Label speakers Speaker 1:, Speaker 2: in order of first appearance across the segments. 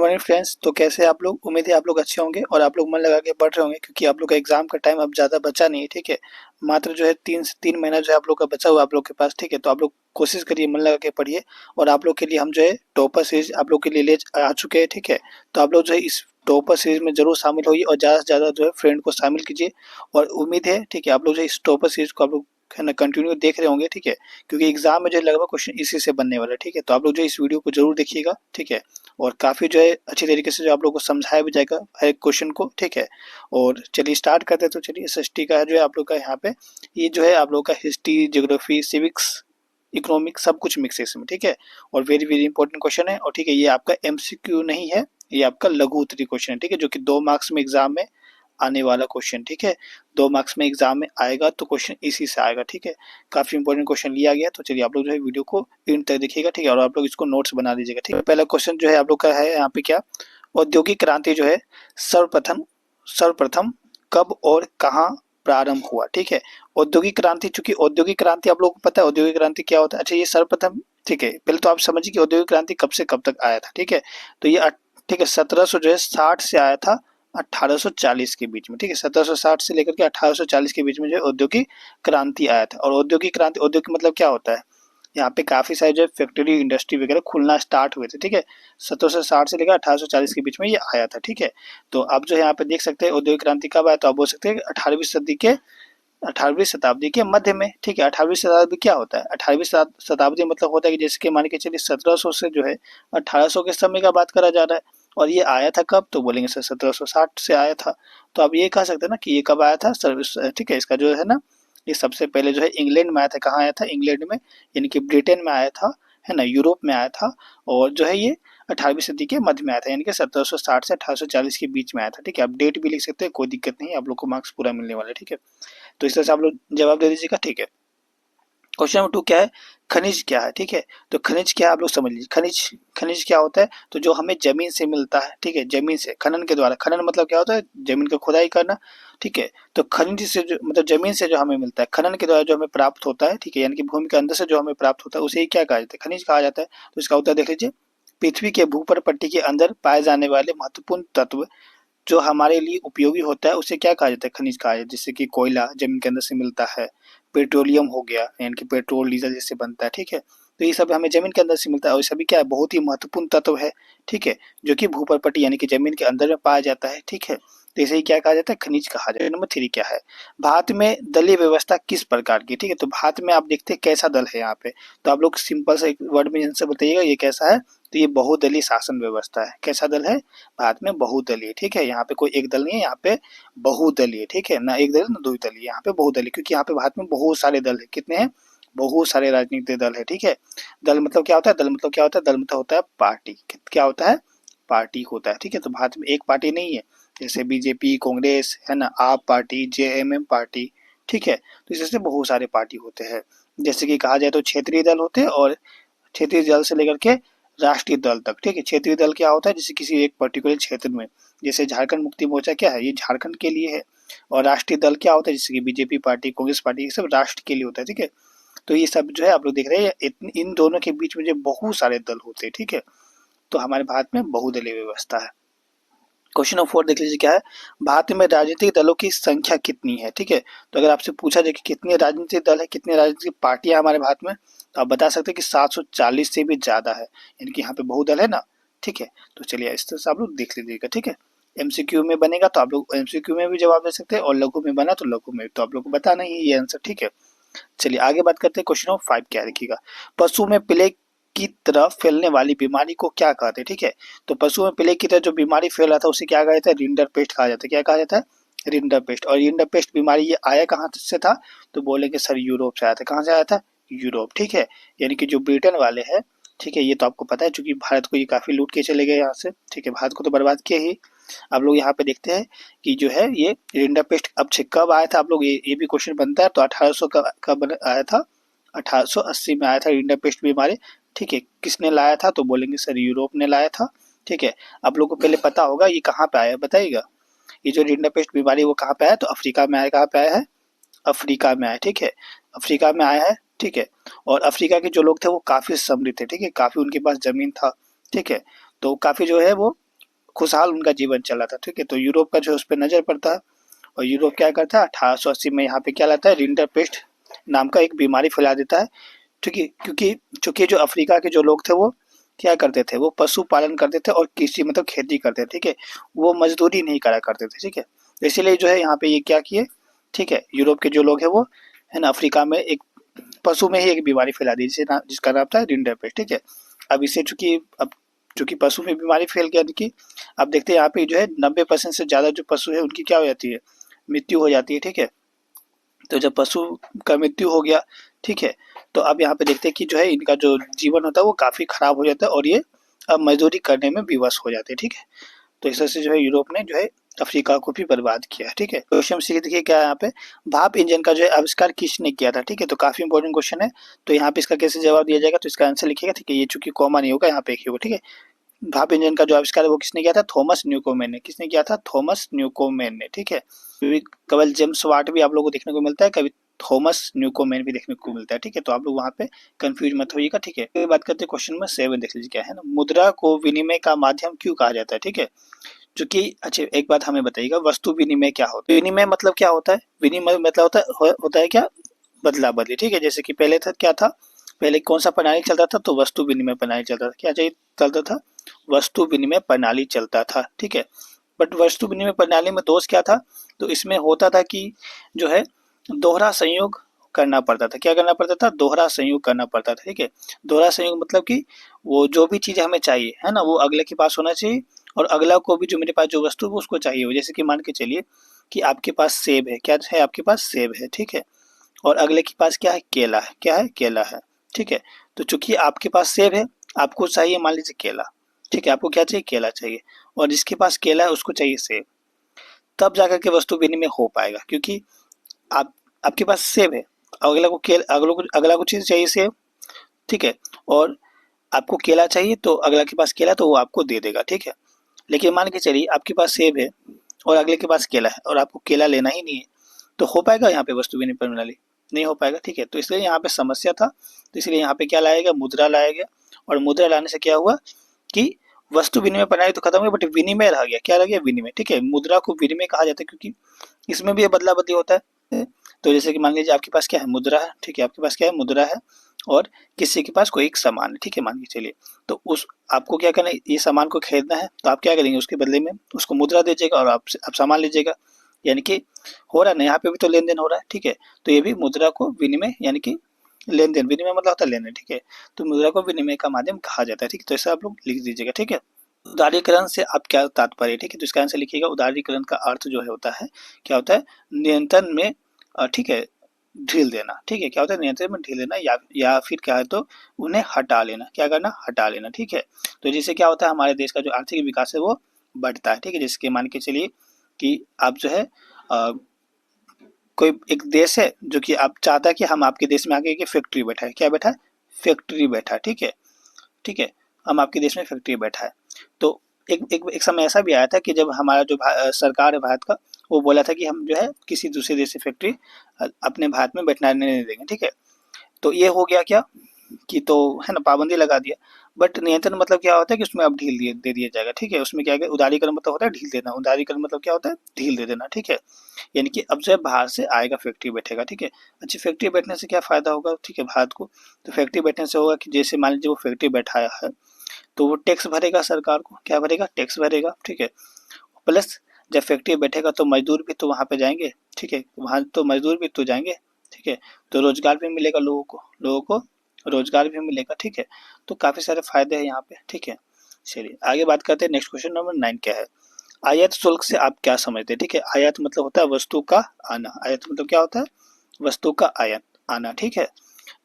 Speaker 1: Morning friends. तो कैसे हैं आप लोग? उम्मीद है आप लोग अच्छे होंगे और आप लोग मन लगा के पढ़ रहे होंगे, क्योंकि आप लोग का एग्जाम का टाइम अब ज़्यादा बचा नहीं है। ठीक है, मात्र जो है 3 से 3 महीना जो है आप लोग का बचा हुआ है आप लोग के पास। ठीक है, तो आप लोग कोशिश करिए, मन लगा के पढ़िए। और आप लोग के लिए हम जो है टॉपर सीरीज आप लोग के लिए ले आ चुके हैं। ठीक है, तो आप लोग जो है इस टॉपर सीरीज में जरूर शामिल होइए और ज़्यादा से ज़्यादा जो है फ्रेंड को शामिल कीजिए। और उम्मीद है, ठीक है, आप लोग जो है इस टॉपर सीरीज को आप लोग है ना कंटिन्यू देख रहे होंगे। ठीक है, क्योंकि एग्जाम में जो है लगभग क्वेश्चन इसी से बनने वाला है। ठीक है, तो आप लोग जो है इस वीडियो को जरूर देखिएगा। ठीक है, और काफ़ी जो है अच्छी तरीके से जो आप लोगों को समझाया भी जाएगा हर एक क्वेश्चन को। ठीक है, और चलिए स्टार्ट करते हैं। तो चलिए एसएसटी का जो है आप लोग का यहाँ पे ये जो है आप लोग का हिस्ट्री, ज्योग्राफी, सिविक्स, इकोनॉमिक सब कुछ मिक्स है इसमें। ठीक है, और वेरी वेरी इंपॉर्टेंट क्वेश्चन है। और ठीक है, ये आपका एमसीक्यू नहीं है, ये आपका लघु उत्तरीय क्वेश्चन है। ठीक है, जो कि 2 मार्क्स में एग्जाम में आने वाला क्वेश्चन। ठीक है, 2 मार्क्स में एग्जाम में आएगा तो क्वेश्चन इसी से आएगा। ठीक है, काफी इंपॉर्टेंट क्वेश्चन लिया गया। तो चलिए आप लोग जो है वीडियो को एंड तक देखिएगा। ठीक है, और आप लोग इसको नोट्स बना लीजिएगा। ठीक है, पहला क्वेश्चन जो है आप लोग का है यहाँ पे क्या, औद्योगिक क्रांति जो है सर्वप्रथम सर्वप्रथम कब और कहाँ प्रारंभ हुआ। ठीक है, औद्योगिक क्रांति, चूंकि औद्योगिक क्रांति आप लोगों को पता है औद्योगिक क्रांति क्या होता है। अच्छा, ये सर्वप्रथम, ठीक है, पहले तो आप समझिए कि औद्योगिक क्रांति कब से कब तक आया था। ठीक है, तो ये ठीक है 1700 जो है 60 से आया था 1840 के बीच में। ठीक है, 1760 से लेकर के 1840 के बीच में जो है औद्योगिक क्रांति आया था। और औद्योगिक क्रांति, औद्योगिक मतलब क्या होता है, यहाँ पे काफी सारे जो फैक्ट्री इंडस्ट्री वगैरह खुलना स्टार्ट हुए थे। ठीक है, 1760 से लेकर 1840 के बीच में ये आया था। ठीक है, तो अब जो है यहाँ पे देख सकते हैं औद्योगिक क्रांति कब आया, तो आप बोल सकते हैं 18वीं शताब्दी के मध्य में। ठीक है, 18वीं शताब्दी क्या होता है, 18वीं शताब्दी मतलब होता है कि जैसे कि मान के चलिए 1700 से जो है 1800 के समय का बात करा जा रहा है। और ये आया था कब, तो बोलेंगे सर 1760 से आया था। तो अब ये कह सकते हैं ना कि ये कब आया था सर। ठीक है, इसका जो है ना, ये सबसे पहले जो है इंग्लैंड में आया था। कहाँ आया था, इंग्लैंड में, यानी कि ब्रिटेन में आया था, है ना, यूरोप में आया था। और जो है ये 18वीं सदी के मध्य में आया था, यानी कि 1760 से 1840 के बीच में आया था। ठीक है, आप डेट भी लिख सकते हैं, कोई दिक्कत नहीं है, आप लोग को मार्क्स पूरा मिलने वाला है। ठीक है, तो इस तरह से आप लोग जवाब दे दीजिएगा। ठीक है, क्वेश्चन नंबर 2 क्या है, खनिज क्या है। ठीक है, तो खनिज क्या है आप लोग समझ लीजिए। खनिज खनिज क्या होता है, तो जो हमें जमीन से मिलता है। ठीक है, जमीन से खनन के द्वारा, खनन मतलब क्या होता है, जमीन का खुदाई करना। ठीक है, तो खनिज से जो मतलब जमीन से जो हमें मिलता है, खनन के द्वारा जो हमें प्राप्त होता है। ठीक है, यानी कि भूमि के अंदर से जो हमें प्राप्त होता है उसे ही क्या कहा जाता है, खनिज कहा जाता है। तो इसका उत्तर देख लीजिए, पृथ्वी के भूपर पट्टी के अंदर पाए जाने वाले महत्वपूर्ण तत्व जो हमारे लिए उपयोगी होता है उसे क्या कहा जाता है, खनिज कहा जाता है। जैसे कि कोयला जमीन के अंदर से मिलता है, पेट्रोलियम हो गया, यानी कि पेट्रोल डीजल जिससे बनता है। ठीक है, तो ये सब हमें जमीन के अंदर से मिलता है और सभी क्या है, बहुत ही महत्वपूर्ण तत्व है। ठीक है, जो कि भूपर्पटी यानी कि जमीन के अंदर में पाया जाता है। ठीक है, तो इसे ही क्या कहा जाता है, खनिज कहा जाता है। नंबर 3 क्या है, भारत में दलीय व्यवस्था किस प्रकार की। ठीक है, तो भारत में आप देखते हैं कैसा दल है यहाँ पे, तो आप लोग सिंपल सा एक वर्ड में आंसर बताइएगा ये कैसा है। तो ये बहुदलीय शासन व्यवस्था है। कैसा दल है, भारत में बहुदलीय। ठीक है, यहाँ पे कोई एक दल नहीं है, यहाँ पे बहुदलीय। ठीक है, ना एक दल ना दो दलीय, यहाँ पे बहुदलीय, क्योंकि यहाँ पे भारत में बहुत सारे दल है। कितने हैं, बहुत सारे राजनीतिक दल है। ठीक है, दल मतलब क्या होता है, दल मतलब क्या होता है, दल मतलब होता है पार्टी। क्या होता है, पार्टी होता है। ठीक है, तो भारत में एक पार्टी नहीं है, जैसे बीजेपी, कांग्रेस, है ना, आप पार्टी, जेएमएम पार्टी। ठीक है, तो इससे बहुत सारे पार्टी होते हैं। जैसे कि कहा जाए तो क्षेत्रीय दल होते हैं, और क्षेत्रीय दल से लेकर के राष्ट्रीय दल तक। ठीक है, क्षेत्रीय दल क्या होता है, जैसे किसी एक पर्टिकुलर क्षेत्र में, जैसे झारखंड मुक्ति मोर्चा क्या है, ये झारखंड के लिए है। और राष्ट्रीय दल क्या होता है, जैसे कि बीजेपी पार्टी, कांग्रेस पार्टी, ये सब राष्ट्र के लिए होता है। ठीक है, तो ये सब जो है आप लोग देख रहे हैं, इन दोनों के बीच में जो बहुत सारे दल होते हैं। ठीक है, तो हमारे भारत में बहुदलीय व्यवस्था है। क्वेश्चन नंबर 4 देख लीजिए क्या है, भारत में राजनीतिक दलों की संख्या कितनी है। ठीक है, तो अगर आपसे पूछा जाए कि कितने राजनीतिक दल है, कितनी राजनीतिक पार्टियां हमारे भारत में, तो आप बता सकते हैं कि 740 से भी ज्यादा है, यानी कि यहाँ पे बहुदल है ना। ठीक है, तो चलिए इस तरह से आप लोग देख लीजिएगा। ठीक है, एमसीक्यू में बनेगा तो आप लोग एमसीक्यू में भी जवाब दे सकते हैं, और लघु में बना तो लघु में, तो आप लोग को बताना ही है ये आंसर। ठीक है, चलिए आगे बात करते हैं। क्वेश्चन नंबर 5 क्या देखिएगा, पशु में प्लेग की तरह फैलने वाली बीमारी को क्या कहते हैं। ठीक है, तो पशु में प्लेग की तरह जो बीमारी फैल रहा था उसे क्या कहा जाता है, रिंडर पेस्ट कहा जाता है। क्या कहा जाता है, रिंडर पेस्ट। और रिंडर पेस्ट बीमारी ये आया कहाँ से था, तो बोलेंगे सर यूरोप से आया था। कहाँ से आया था, यूरोप। ठीक है, यानी कि जो ब्रिटेन वाले हैं, ठीक है, ये तो आपको पता है, चूंकि भारत को ये काफी लूट के चले गए यहाँ से। ठीक है, भारत को तो बर्बाद किया ही। आप लोग यहाँ पे देखते हैं कि जो है ये रिंडर पेस्ट अब से कब आया था, आप लोग ये भी क्वेश्चन बनता है। तो 1800 का आया था, 1880 में आया था रिंडर पेस्ट बीमारी। ठीक है, किसने लाया था, तो बोलेंगे सर यूरोप ने लाया था। ठीक है, आप लोग को पहले पता होगा ये कहाँ पे आया, बताइएगा। ये जो रिंडर पेस्ट बीमारी वो कहाँ पे आया, तो अफ्रीका में आया। कहाँ पे आया है, अफ्रीका में आया। ठीक है, अफ्रीका में आया है। ठीक है, और अफ्रीका के जो लोग थे वो काफी समृद्ध थे। ठीक है, काफी उनके पास जमीन था। ठीक है, तो काफी जो है वो खुशहाल उनका जीवन चल रहा था, ठीक है। तो यूरोप का जो उस पर नजर पड़ता है और यूरोप क्या करता है 1880 में यहाँ पे क्या लाता है, रिंडरपेस्ट नाम का एक बीमारी फैला देता है, ठीक है। क्योंकि चूंकि जो अफ्रीका के जो लोग थे वो क्या करते थे, वो पशु पालन करते थे और कृषि मतलब खेती करते थे, ठीक है। वो मजदूरी नहीं करा करते थे, ठीक है। इसीलिए जो है यहाँ पे ये क्या किए, ठीक है, यूरोप के जो लोग हैं वो है ना अफ्रीका में एक पशु में ही एक बीमारी फैला दी जिसका नाम था रिंडरपेस्ट, ठीक है। अब इसे चूंकि पशु में बीमारी फैल गया कि अब देखते हैं यहाँ पे जो है 90% से ज्यादा जो पशु है उनकी क्या हो जाती है, मृत्यु हो जाती है, ठीक है। तो जब पशु का मृत्यु हो गया, ठीक है, तो अब यहाँ पे देखते हैं कि जो है इनका जो जीवन होता है वो काफी खराब हो जाता है और ये अब मजदूरी करने में विवश हो जाते हैं, ठीक है। तो इस तरह से जो है यूरोप ने जो है अफ्रीका को भी बर्बाद किया, ठीक है। क्वेश्चन सी देखिए क्या है यहाँ पे, भाप इंजन का जो है आविष्कार किसने किया था, ठीक है। तो काफी इंपॉर्टेंट क्वेश्चन है। तो यहाँ पे इसका कैसे जवाब दिया जाएगा, तो इसका आंसर लिखिएगा, ठीक है। ये चूंकि कॉमा नहीं होगा यहाँ पे एक ही होगा, ठीक है। भाप इंजन का जो आविष्कार है वो किसने किया था, थॉमस न्यूकोमेन ने। किसने किया था, थॉमस न्यूकोमेन ने, ठीक है। केवल जेम्स वाट भी आप लोगों को देखने को मिलता है, कभी थॉमस न्यूकोमेन भी देखने को मिलता है, ठीक है। तो आप लोग वहां पे कंफ्यूज मत होइएगा, ठीक है। बात करते हैं क्वेश्चन में 7, देख लीजिए क्या है ना, मुद्रा को विनिमय का माध्यम क्यों कहा जाता है, ठीक है। चूंकि अच्छा एक बात हमें बताइएगा, वस्तु विनिमय क्या होता है, विनिमय मतलब क्या होता है, विनिमय मतलब होता है क्या, बदला बदली, ठीक है। जैसे कि पहले था क्या था, पहले कौन सा प्रणाली चलता था, तो वस्तु विनिमय प्रणाली चलता था, क्या चाहिए चलता था, वस्तु विनिमय प्रणाली चलता था, ठीक है। बट वस्तु विनिमय प्रणाली में दोष क्या था, तो इसमें होता था कि जो है दोहरा संयोग करना पड़ता था, क्या करना पड़ता था, दोहरा संयोग करना पड़ता था, ठीक है। दोहरा संयोग मतलब कि वो जो भी चीज हमें चाहिए है ना वो अगले के पास होना चाहिए और अगला को भी जो मेरे पास जो वस्तु है उसको चाहिए हो। जैसे कि मान के चलिए कि आपके पास सेब है, क्या है आपके पास सेब है, ठीक है। और अगले के पास क्या है, केला है, क्या है, केला है, ठीक है। तो चूंकि आपके पास सेब है, आपको चाहिए मान लीजिए केला, ठीक है। आपको क्या चाहिए, केला चाहिए, और जिसके पास केला है उसको चाहिए सेब, तब जाकर के वस्तु विनिमय हो पाएगा। क्योंकि आप आपके पास सेब है, अगला को चीज चाहिए सेब, ठीक है। और आपको केला चाहिए तो अगला के पास केला तो वो आपको दे देगा, ठीक है। लेकिन मान के चलिए आपके पास सेब है और अगले के पास केला है और आपको केला लेना ही नहीं है, तो हो पाएगा यहाँ पे वस्तु विनिमय प्रणाली, नहीं हो पाएगा, ठीक है। तो इसलिए यहाँ पे समस्या था, तो इसलिए यहाँ पे क्या लाया गया, मुद्रा लाया गया। और मुद्रा लाने से क्या हुआ कि वस्तु विनिमय प्रणाली तो खत्म हुई बट विनिमय रह गया, क्या रह गया, विनिमय, ठीक है। मुद्रा को विनिमय कहा जाता है क्योंकि इसमें भी बदला बदली होता है। तो जैसे कि मान लीजिए आपके पास क्या है, मुद्रा है, ठीक है। आपके पास क्या है, मुद्रा है और किसी के पास कोई एक सामान है, ठीक है, मान के चलिए। तो उस आपको क्या करना है, ये सामान को खरीदना है, तो आप क्या करेंगे, उसके बदले में उसको मुद्रा दीजिएगा और आप सामान लीजिएगा। यानी कि हो रहा है ना, यहाँ पे भी तो लेन देन हो रहा है, ठीक है। तो ये भी मुद्रा को विनिमय यानी कि लेन देन, विनिमय मतलब होता है लेन देन, ठीक है। तो मुद्रा को विनिमय का माध्यम कहा जाता है, ठीक है। तो ऐसा आप लोग लिख दीजिएगा, ठीक है। उदारीकरण से आप क्या तात्पर्य, ठीक है। तो इसका आंसर लिखिएगा, उदारीकरण का अर्थ जो है होता है, क्या होता है, नियंत्रण में ठीक है ढील देना, ठीक है। क्या होता है, नियंत्रण में ढील देना या फिर क्या है तो उन्हें हटा लेना, क्या करना, हटा लेना, ठीक है। तो जिससे क्या होता है, हमारे देश का जो आर्थिक विकास है वो बढ़ता है, ठीक है। जिसके मान के चलिए कि आप जो है कोई एक देश है जो कि आप चाहता है कि हम आपके देश में आगे की फैक्ट्री बैठा है, क्या बैठा है, फैक्ट्री बैठा है, ठीक है, ठीक है। हम आपके देश में फैक्ट्री बैठा है। तो एक समय ऐसा भी आया था कि जब हमारा जो सरकार है भारत का, वो बोला था कि हम जो है किसी दूसरे देश से फैक्ट्री अपने भारत में बैठने नहीं देंगे, ठीक है। तो ये हो गया क्या कि तो है ना पाबंदी लगा दिया। बट नियंत्रण मतलब क्या होता है कि उसमें अब ढील दे दिया जाएगा, ठीक है। उसमें क्या है, उदारीकरण मतलब होता है ढील देना, उदारीकरण मतलब क्या होता है, ढील दे देना, ठीक है। यानी कि अब जो है बाहर से आएगा फैक्ट्री बैठेगा, ठीक है। अच्छी फैक्ट्री बैठने से क्या फायदा होगा, ठीक है, भारत को। तो फैक्ट्री बैठने से होगा कि जैसे मान लीजिए वो फैक्ट्री बैठाया है तो वो टैक्स भरेगा सरकार को, क्या भरेगा, टैक्स भरेगा, ठीक है। प्लस जब फैक्ट्री बैठेगा तो मजदूर भी तो वहां पे जाएंगे, ठीक है, वहां तो मजदूर भी तो जाएंगे, ठीक है। तो रोजगार भी मिलेगा लोगों को रोजगार भी मिलेगा, ठीक है। तो काफी सारे फायदे हैं यहाँ पे, ठीक है। चलिए आगे बात करते हैं, नेक्स्ट क्वेश्चन नंबर 9 क्या है, आयात शुल्क से आप क्या समझते हैं, ठीक है। आयात मतलब होता है वस्तु का आना, आयात मतलब क्या होता है, वस्तु का आयात आना, ठीक है।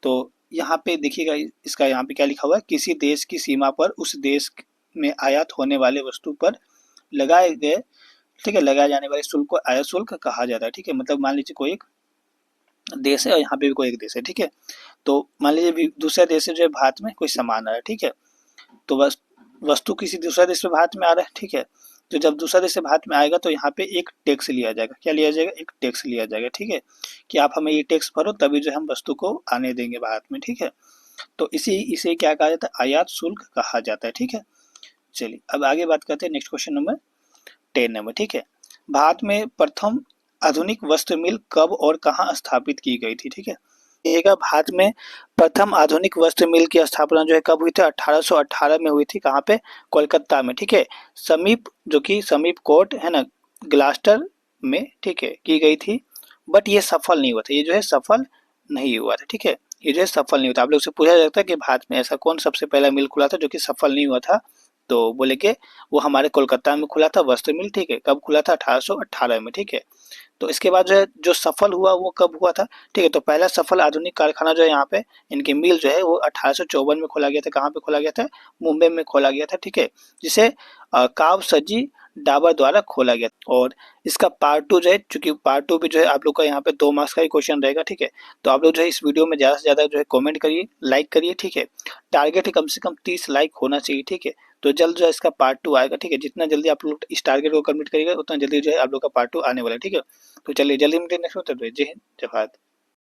Speaker 1: तो यहाँ पे देखिएगा, इसका यहाँ पे क्या लिखा हुआ है, किसी देश की सीमा पर उस देश में आयात होने वाले वस्तु पर लगाए गए, ठीक है, लगाए जाने वाले शुल्क को आयात शुल्क कहा जाता है, ठीक है। मतलब मान लीजिए कोई एक देश है और यहाँ पे भी कोई एक देश है, ठीक है। तो मान लीजिए दूसरा देश से जो है भारत में कोई सामान आ रहा है, ठीक है। तो वस्तु किसी दूसरा देश से भारत में आ रहा है, ठीक है। तो जब दूसरा देश से भारत में आएगा तो यहाँ पे एक टैक्स लिया जाएगा, क्या लिया जाएगा, एक टैक्स लिया जाएगा, ठीक है। कि आप हमें ये टैक्स भरो तभी जो हम वस्तु को आने देंगे भारत में, ठीक है। तो इसे क्या कहा जाता है, आयात शुल्क कहा जाता है, ठीक है। चलिए अब आगे बात करते हैं नेक्स्ट क्वेश्चन नंबर 10 नंबर, ठीक है। भारत में प्रथम आधुनिक वस्त्र मिल कब और कहाँ स्थापित की गई थी, ठीक है। देखिएगा भारत में प्रथम आधुनिक वस्त्र मिल की स्थापना जो है कब हुई थी, 1818 में हुई थी। कहाँ पे, कोलकाता में, ठीक है। समीप, जो कि समीप कोर्ट है ना, ग्लास्टर में, ठीक है, की गई थी। बट ये सफल नहीं हुआ था, ये जो है सफल नहीं हुआ था, ठीक है। ये जो है सफल नहीं हुआ था। आप लोग से पूछा जाता है कि भारत में ऐसा कौन सबसे पहला मिल खुला था जो कि सफल नहीं हुआ था, तो बोले कि वो हमारे कोलकाता में खुला था वस्त्र मिल, ठीक है। कब खुला था, 1818 में, ठीक है। तो इसके बाद जो है जो सफल हुआ वो कब हुआ था, ठीक है। तो पहला सफल आधुनिक कारखाना जो है यहाँ पे इनकी मिल जो है वो 1854 में खोला गया था। कहाँ पे खोला गया था, मुंबई में खोला गया था, ठीक है। जिसे कावसजी डाबर द्वारा खोला गया। और इसका पार्ट टू जो है, चूंकि पार्ट टू भी जो है आप लोग का यहाँ पे 2 मार्क्स का ही क्वेश्चन रहेगा, ठीक है। तो आप लोग जो है इस वीडियो में ज़्यादा से ज़्यादा जो है कमेंट करिए, लाइक करिए, ठीक है। टारगेट है कम से कम 30 लाइक होना चाहिए, ठीक है। तो जल्द जो है इसका पार्ट टू आएगा, ठीक है। जितना जल्दी आप लोग इस टारगेट को कंप्लीट करिएगा उतना जल्दी जो है आप लोग का पार्ट टू आने वाला है, ठीक है। तो चलिए जल्दी मिलते हैं नेक्स्ट में, तब तक जय हिंद जय भारत।